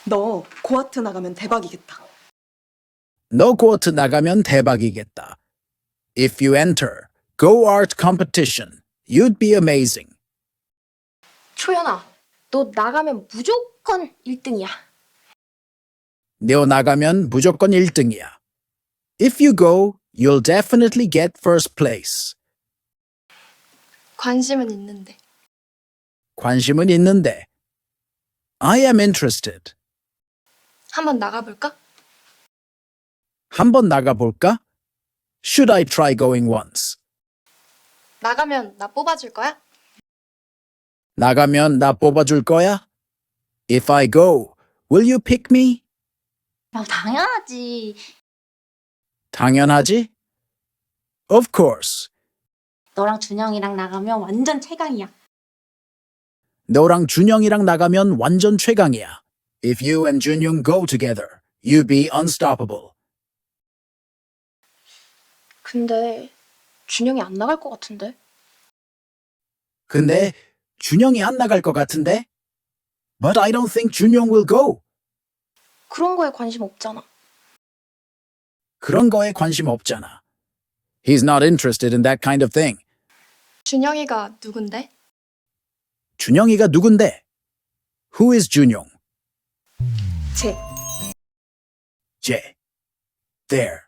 너 고아트 나가면 대박이겠다. 너 고아트 나가면 대박이겠다. If you enter Go Art competition, you'd be amazing. 초연아, 너 나가면 무조건 1등이야. 너 나가면 무조건 1등이야. If you go, you'll definitely get first place. 관심은 있는데. 관심은 있는데. I am interested. 한번 나가볼까? 한번 나가볼까? Should I try going once? 나가면 나 뽑아줄 거야? 나가면 나 뽑아줄 거야? If I go, will you pick me? 당연하지. 당연하지? Of course. 너랑 준영이랑 나가면 완전 최강이야. 너랑 준영이랑 나가면 완전 최강이야. If you and Junyoung go together, you'd be unstoppable. 근데 준영이 안 나갈 것 같은데? 근데 준영이 안 나갈 것 같은데? But I don't think Junyoung will go. 그런 거에 관심 없잖아. 그런 거에 관심 없잖아. He's not interested in that kind of thing. 준영이가 누군데? 준영이가 누군데? Who is Junyoung? 쟤. J. There.